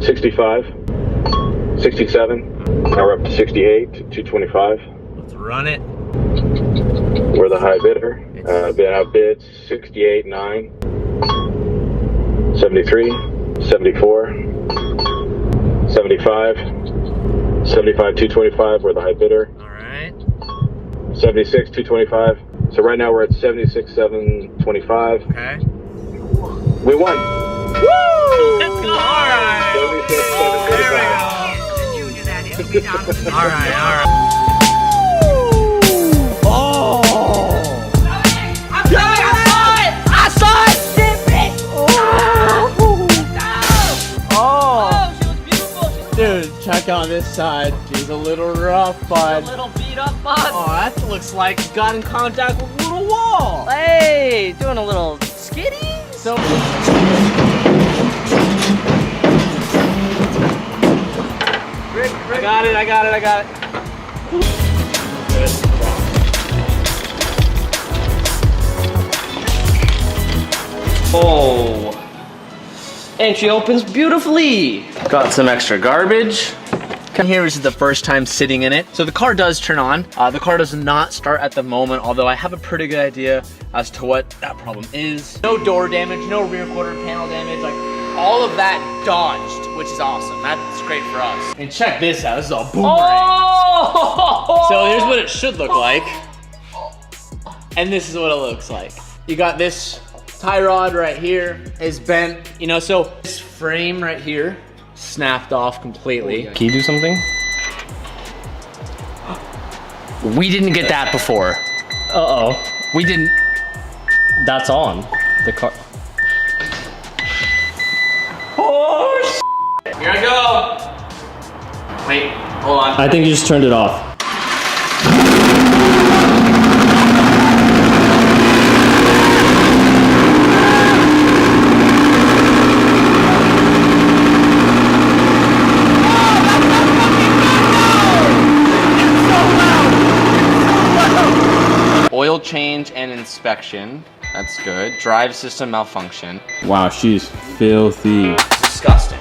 65, 67. Now we're up to 68, 225. Let's run it. We're the high bidder. Bid outbid 68, 9. 73, 74, 75, 75, 225. We're the high bidder. All right. 76, 225. So right now we're at 76, 725. Okay. We won. Woo! Let's go. All right. 76, 725. All right. All right. Dude, check on this side. She's a little rough, bud. A little beat up, bud. Oh, that looks like you got in contact with a little wall. Hey, doing a little skitty. So. Rick. I got it. Oh. And she opens beautifully. Got some extra garbage. Here is the first time sitting in it. So the car does turn on. The car does not start at the moment, although I have a pretty good idea as to what that problem is. No door damage, no rear quarter panel damage, like all of that dodged, which is awesome. That's great for us. And check this out, this is a boomerang. Oh! So here's what it should look like. And this is what it looks like. You got this tie rod right here is bent, you know, so this frame right here snapped off completely. Can you do something? We didn't get that before. Uh-oh. We didn't. That's on. The car. Oh, here I go. Wait, hold on. I think you just turned it off. Oil change and inspection. That's good. Drive system malfunction. Wow, she's filthy. Disgusting.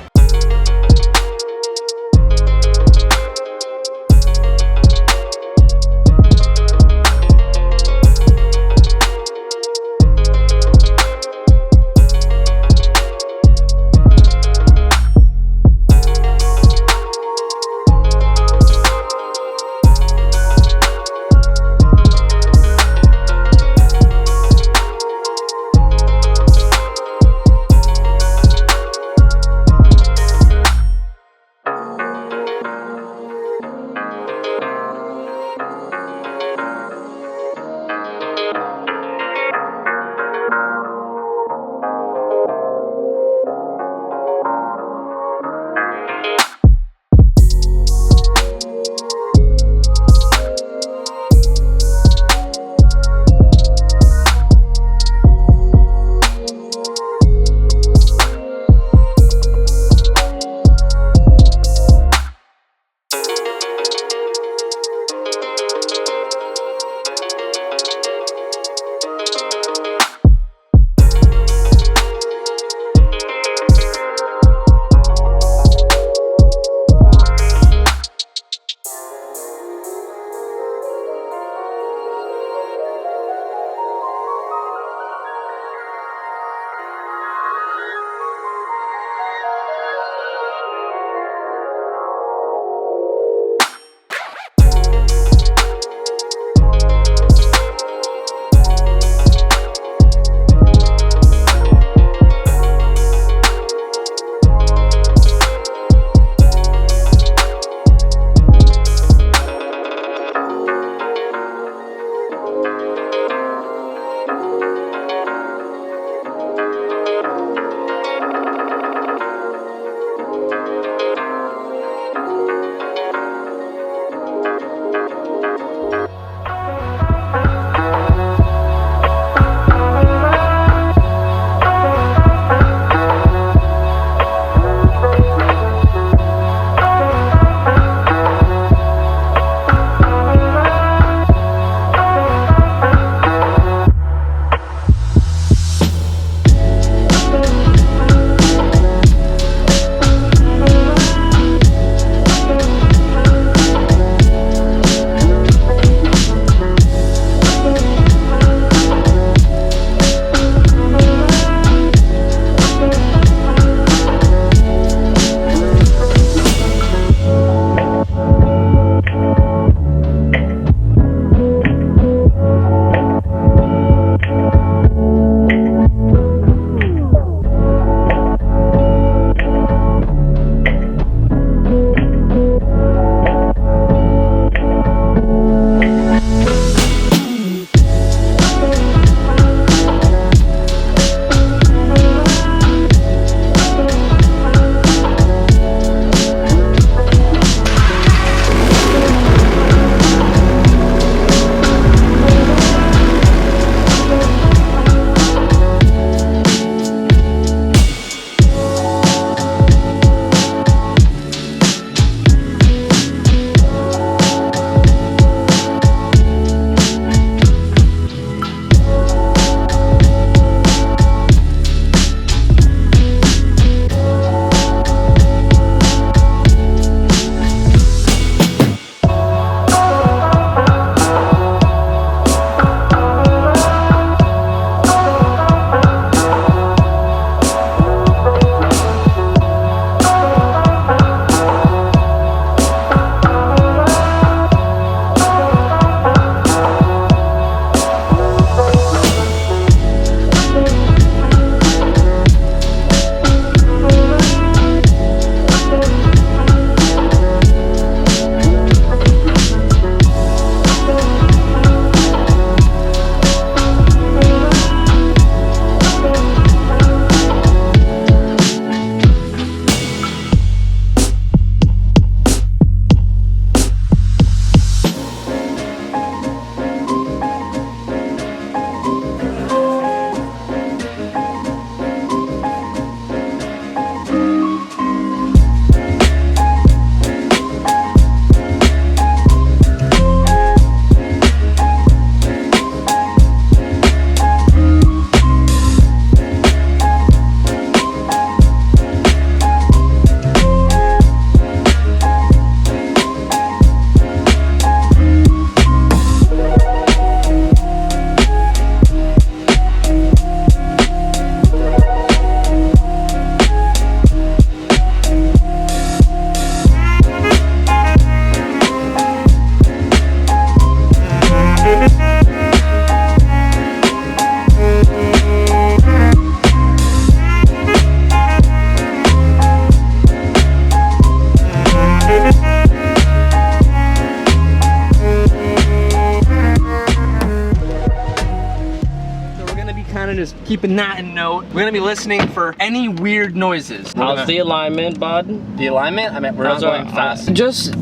keeping that in note. We're gonna be listening for any weird noises. How's the alignment, bud? The alignment? I mean, we're not going fast. Just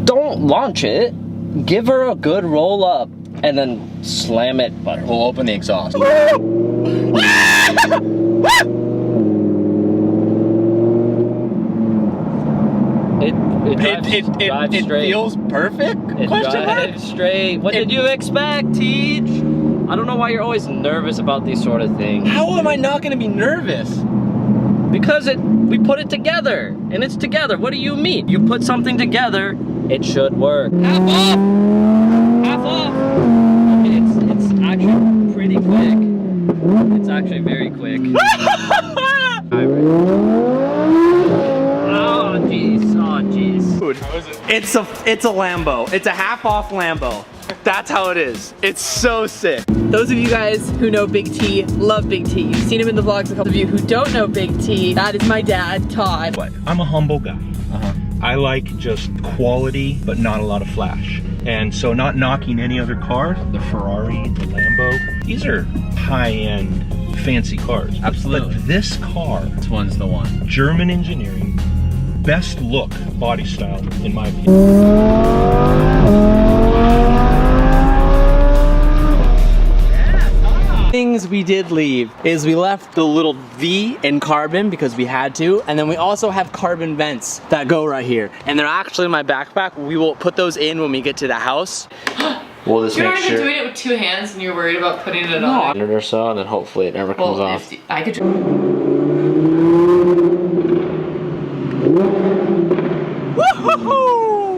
don't launch it. Give her a good roll up and then slam it, bud. We'll open the exhaust. It straight. Feels perfect? It drives straight. What did you expect, Teach? I don't know why you're always nervous about these sort of things. How am I not gonna be nervous? Because we put it together, and it's together. What do you mean? You put something together, it should work. Half off! Half off! Okay, it's actually pretty quick. It's actually very quick. Oh jeez, oh jeez. Dude, it's a Lambo. It's a half-off Lambo. That's how it is. It's so sick. Those of you guys who know Big T love Big T. You've seen him in the vlogs. A couple of you who don't know Big T, that is my dad, Todd. But I'm a humble guy. I like just quality, but not a lot of flash. And so not knocking any other car, the Ferrari, the Lambo, these are high-end, fancy cars. Absolutely. But this car, This one's the one. German engineering, best look body style, in my opinion. Things we did leave is we left the little V in carbon because we had to, and then we also have carbon vents that go right here, and they're actually in my backpack. We will put those in when we get to the house. We'll just You're make not even sure. doing it with two hands and you're worried about putting it No. on. Or so, and then hopefully it never comes Well, off. if I could Woo-hoo-hoo!